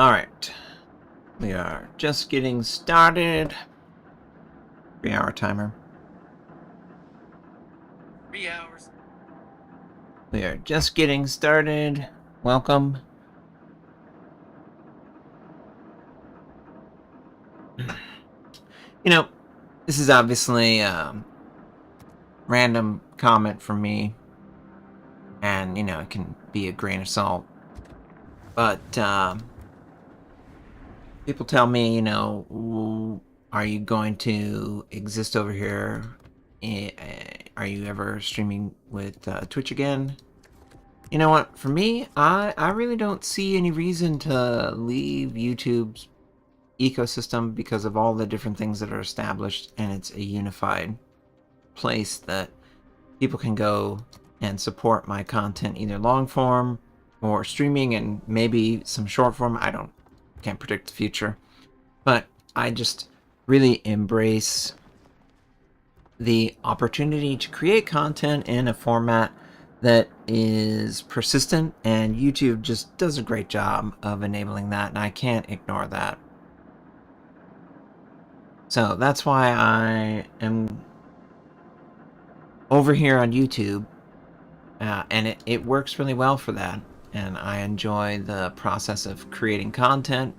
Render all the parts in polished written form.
Alright. We are just getting started. 3-hour timer. 3 hours. We are just getting started. Welcome. You know, this is obviously a random comment from me. And, you know, it can be a grain of salt. But, people tell me, you know, are you going to exist over here? Are you ever streaming with Twitch again? You know what? For me, I really don't see any reason to leave YouTube's ecosystem because of all the different things that are established, and it's a unified place that people can go and support my content, either long form or streaming and maybe some short form. Can't predict the future, but I just really embrace the opportunity to create content in a format that is persistent, and YouTube just does a great job of enabling that, and I can't ignore that. So that's why I am over here on YouTube, and it works really well for that, and I enjoy the process of creating content,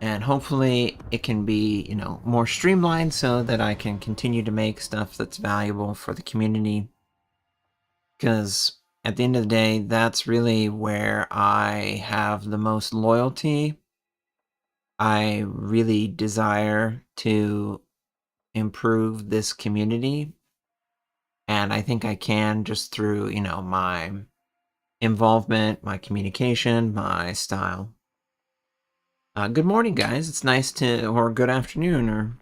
and hopefully it can be, you know, more streamlined so that I can continue to make stuff that's valuable for the community. Because at the end of the day, that's really where I have the most loyalty. I really desire to improve this community, and I think I can just through, you know, my involvement, my communication, my style. Good morning, guys. It's nice to, or good afternoon,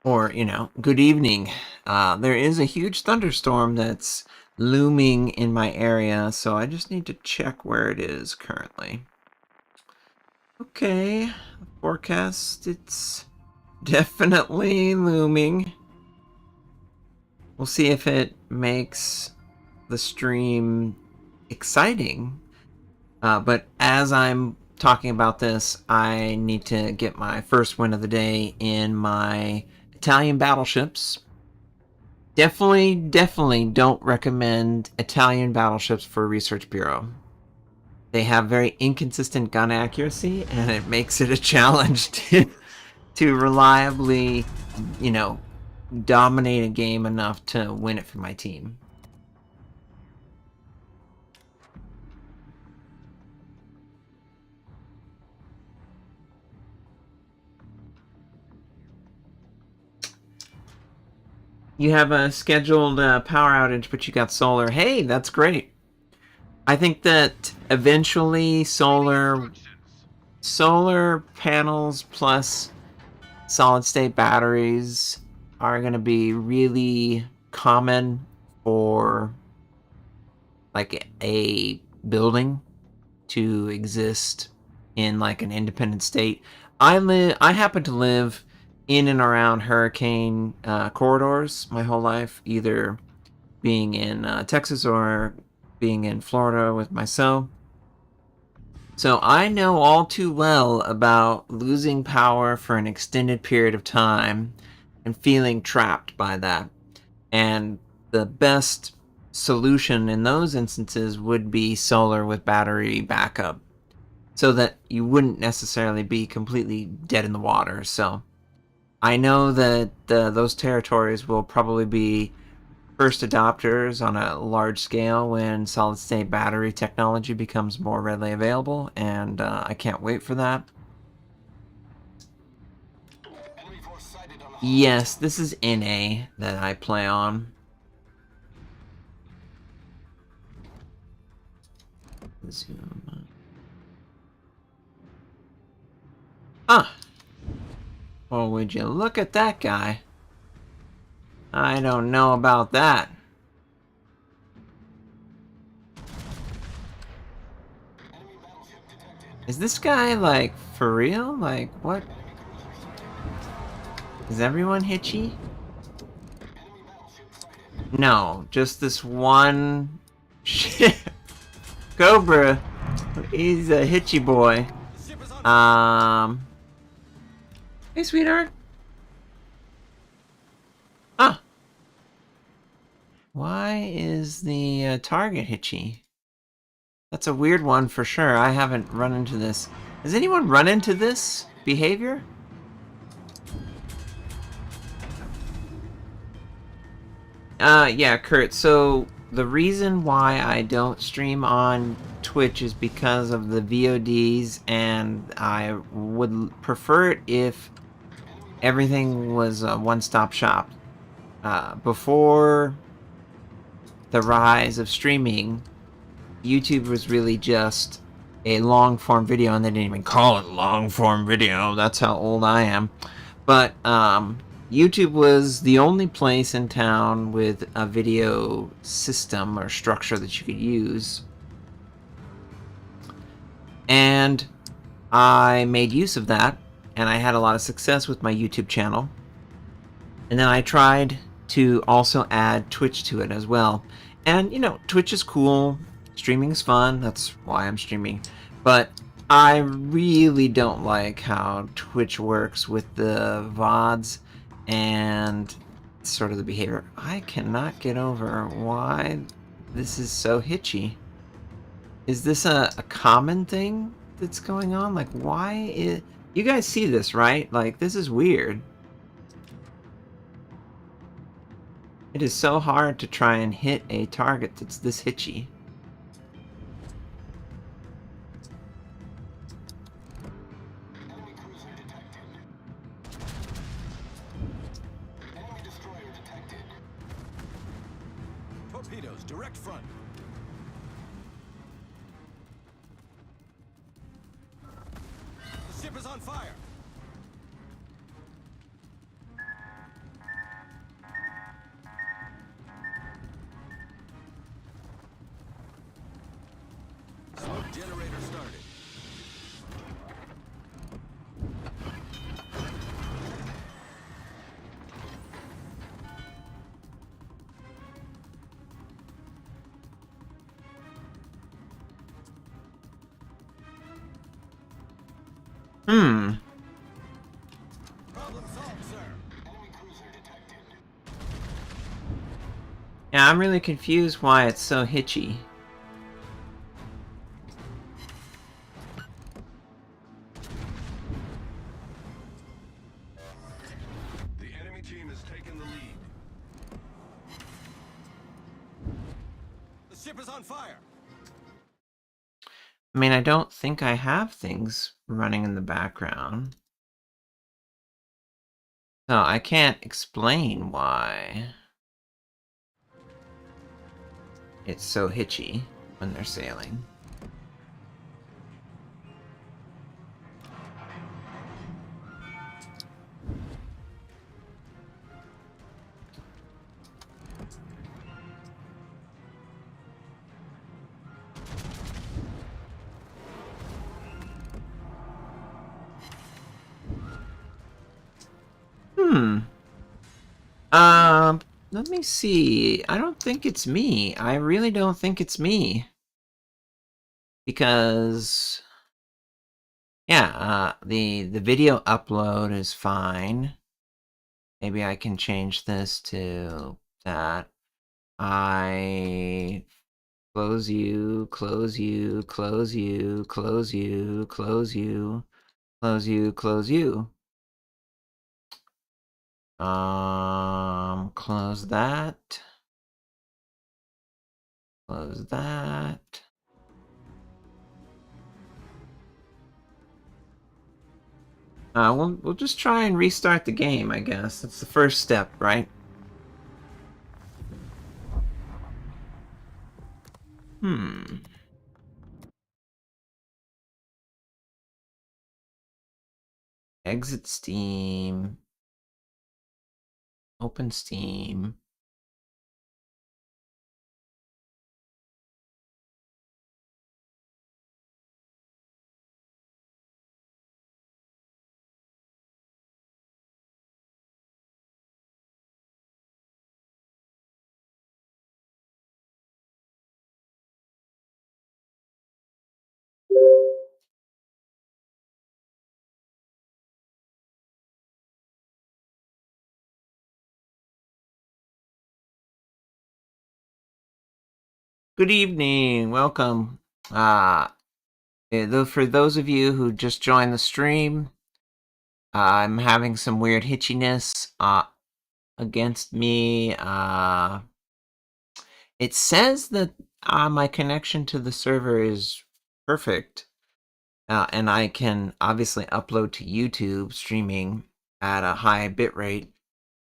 or you know, good evening. There is a huge thunderstorm that's looming in my area, so I just need to check where it is currently. Okay, forecast, it's definitely looming. We'll see if it makes the stream exciting. But as I'm talking about this, I need to get my first win of the day in my Italian battleships. Definitely don't recommend Italian battleships for Research Bureau. They have very inconsistent gun accuracy, and it makes it a challenge to reliably, you know, dominate a game enough to win it for my team. You have a scheduled power outage, but you got solar. Hey, that's great. I think that eventually solar panels plus solid state batteries are going to be really common for like a building to exist in like an independent state. I happen to live in and around hurricane corridors my whole life, either being in Texas or being in Florida with my son. So I know all too well about losing power for an extended period of time and feeling trapped by that. And the best solution in those instances would be solar with battery backup, so that you wouldn't necessarily be completely dead in the water. So I know that those territories will probably be first adopters on a large scale when solid-state battery technology becomes more readily available, and I can't wait for that. Yes, this is NA that I play on. Zoom. Ah! Well, would you look at that guy? I don't know about that. Is this guy, like, for real? Like, what? Is everyone hitchy? No, just this one ship. Cobra He's a hitchy boy. Hey, sweetheart. Ah, why is the target hitchy? That's a weird one for sure. I haven't run into this. Has anyone run into this behavior? Yeah, Kurt. So the reason why I don't stream on Twitch is because of the VODs, and I would prefer it if everything was a one-stop shop. Before the rise of streaming, YouTube was really just a long-form video, and they didn't even call it long-form video. That's how old I am. But YouTube was the only place in town with a video system or structure that you could use. And I made use of that, and I had a lot of success with my YouTube channel. And then I tried to also add Twitch to it as well. And, you know, Twitch is cool. Streaming is fun. That's why I'm streaming. But I really don't like how Twitch works with the VODs and sort of the behavior. I cannot get over why this is so hitchy. Is this a common thing that's going on? Like, why is... You guys see this, right? Like, this is weird. It is so hard to try and hit a target that's this hitchy. Enemy cruiser detected. Enemy destroyer detected. Torpedoes, direct front. The ship is on fire. Smoke generator started. Hmm. Problem solved, sir. Enemy cruiser detected. Yeah, I'm really confused why it's so hitchy. The enemy team has taken the lead. The ship is on fire. I mean, I don't think I have things running in the background. So I can't explain why it's so hitchy when they're sailing. Hmm. Let me see. I don't think it's me. I really don't think it's me. Because yeah, the video upload is fine. Maybe I can change this to that. I close you, close you, close you, close you, close you, close you, close you. Close that. Close that. We'll just try and restart the game, I guess. That's the first step, right? Exit Steam. Open Steam. Good evening. Welcome. For those of you who just joined the stream, I'm having some weird hitchiness against me. It says that my connection to the server is perfect, and I can obviously upload to YouTube streaming at a high bitrate.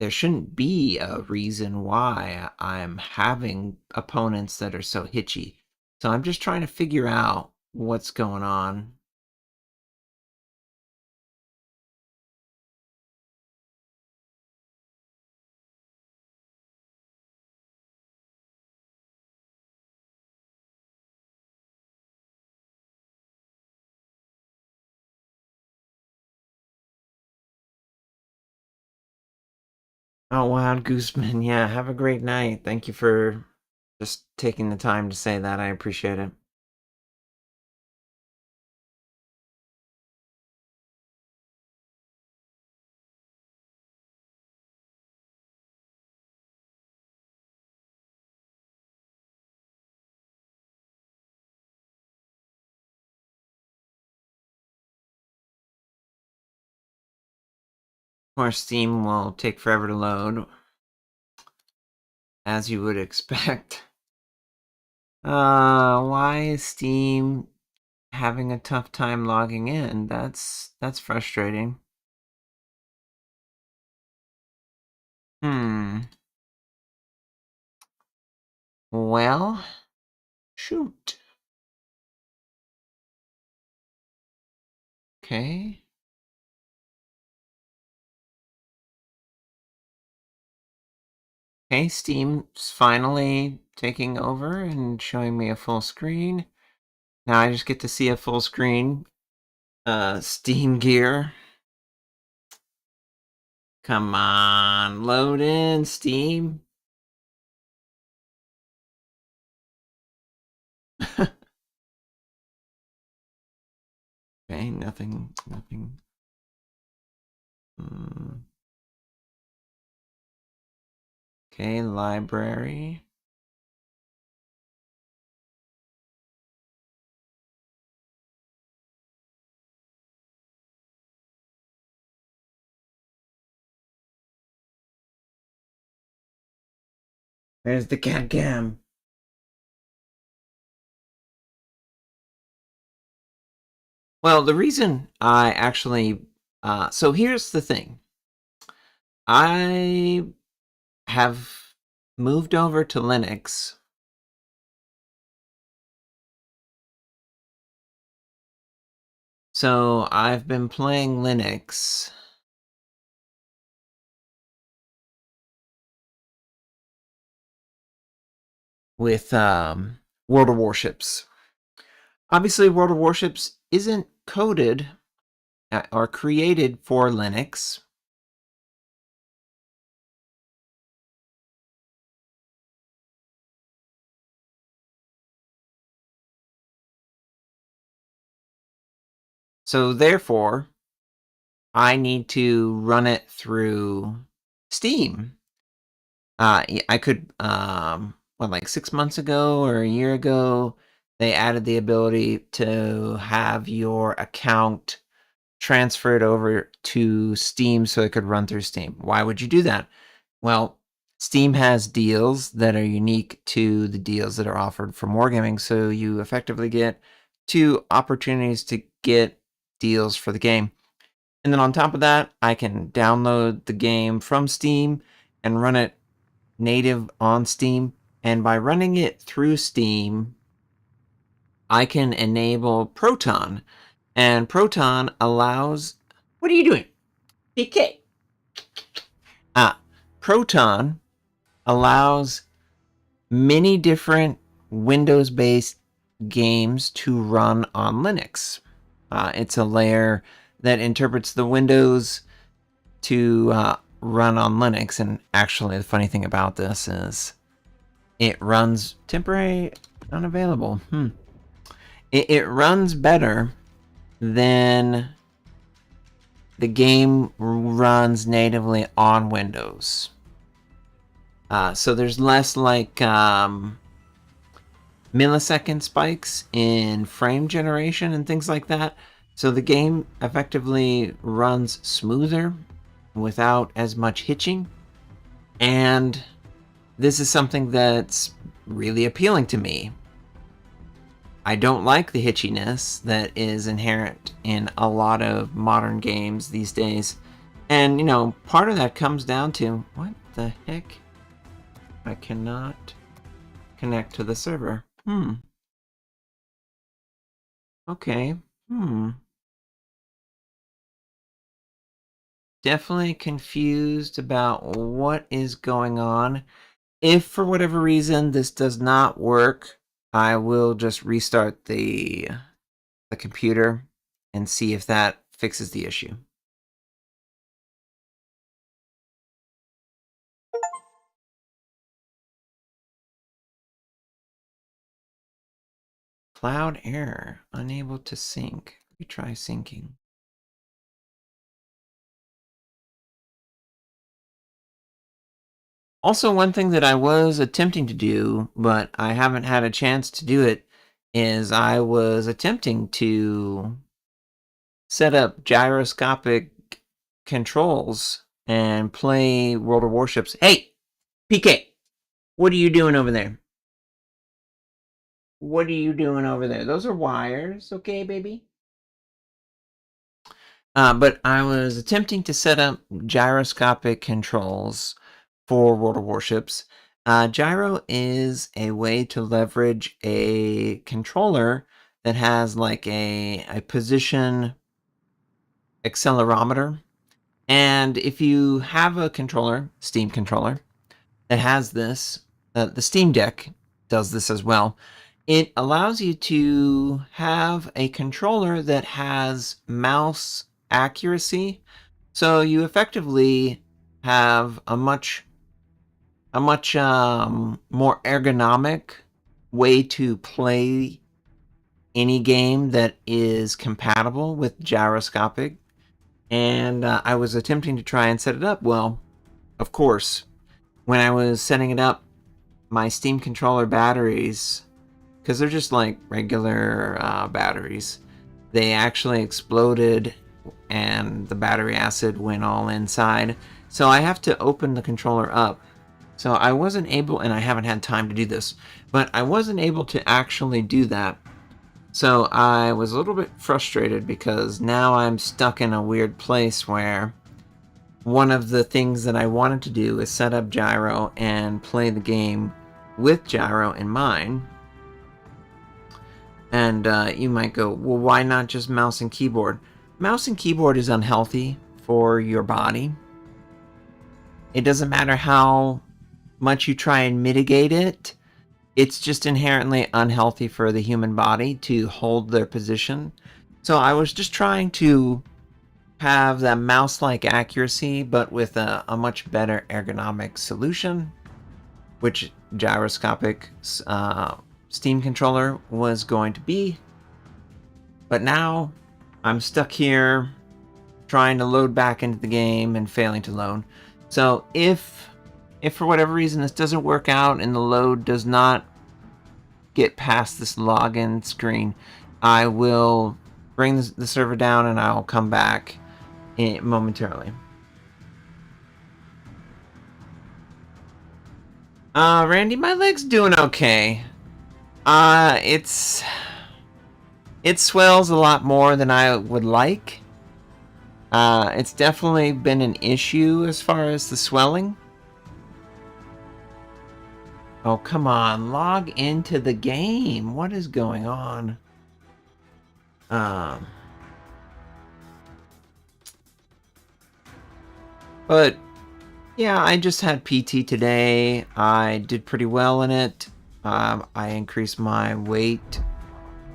There shouldn't be a reason why I'm having opponents that are so hitchy. So I'm just trying to figure out what's going on. Oh, Wild Gooseman, yeah, have a great night. Thank you for just taking the time to say that. I appreciate it. Of course, Steam will take forever to load, as you would expect. Why is Steam having a tough time logging in? That's frustrating. Well, shoot. Okay. Okay, Steam's finally taking over and showing me a full screen. Now I just get to see a full screen Steam gear. Come on, load in, Steam. Okay, nothing. Okay, library. There's the cat cam. Well, the reason I actually, so here's the thing. I have moved over to Linux. So I've been playing Linux with World of Warships. Obviously, World of Warships isn't coded or created for Linux. So therefore, I need to run it through Steam. I could, like 6 months ago or a year ago, they added the ability to have your account transferred over to Steam so it could run through Steam. Why would you do that? Well, Steam has deals that are unique to the deals that are offered from Wargaming, so you effectively get 2 opportunities to get deals for the game. And then on top of that, I can download the game from Steam and run it native on Steam. And by running it through Steam, I can enable Proton. And Proton allows... What are you doing? PK. Proton allows many different Windows-based games to run on Linux. It's a layer that interprets the Windows to run on Linux. And actually, the funny thing about this is it runs temporary unavailable. It runs better than the game runs natively on Windows. So there's less like millisecond spikes in frame generation and things like that. So the game effectively runs smoother without as much hitching. And this is something that's really appealing to me. I don't like the hitchiness that is inherent in a lot of modern games these days. And, you know, part of that comes down to, what the heck? I cannot connect to the server. Okay. Definitely confused about what is going on. If for whatever reason this does not work, I will just restart the computer and see if that fixes the issue. Cloud error, unable to sync. Retry syncing. Also, one thing that I was attempting to do, but I haven't had a chance to do it, is I was attempting to set up gyroscopic controls and play World of Warships. Hey, PK, what are you doing over there? What are you doing over there? Those are wires, okay, baby? But I was attempting to set up gyroscopic controls for World of Warships. Gyro is a way to leverage a controller that has like a position accelerometer. And if you have a controller, Steam controller, that has this, the Steam Deck does this as well. It allows you to have a controller that has mouse accuracy. So you effectively have a much more ergonomic way to play any game that is compatible with gyroscopic. And I was attempting to try and set it up. Well, of course, when I was setting it up, my Steam controller batteries, because they're just like regular batteries, they actually exploded and the battery acid went all inside. So I have to open the controller up. So I wasn't able, and I haven't had time to do this, but I wasn't able to actually do that. So I was a little bit frustrated because now I'm stuck in a weird place where one of the things that I wanted to do is set up gyro and play the game with gyro in mind. And you might go, well, why not just mouse and keyboard? Mouse and keyboard is unhealthy for your body. It doesn't matter how much you try and mitigate it. It's just inherently unhealthy for the human body to hold their position. So I was just trying to have that mouse-like accuracy, but with a much better ergonomic solution, which gyroscopic Steam controller was going to be. But now I'm stuck here trying to load back into the game and failing to load. So if for whatever reason this doesn't work out and the load does not get past this login screen, I will bring the server down and I'll come back momentarily. Randy, my leg's doing okay. It swells a lot more than I would like. It's definitely been an issue as far as the swelling. Oh, come on, log into the game. What is going on? But yeah, I just had PT today. I did pretty well in it. I increased my weight,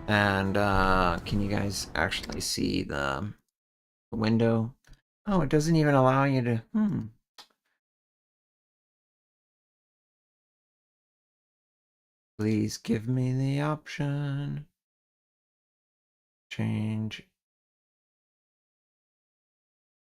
and can you guys actually see the window? Oh, it doesn't even allow you to. Please give me the option. Change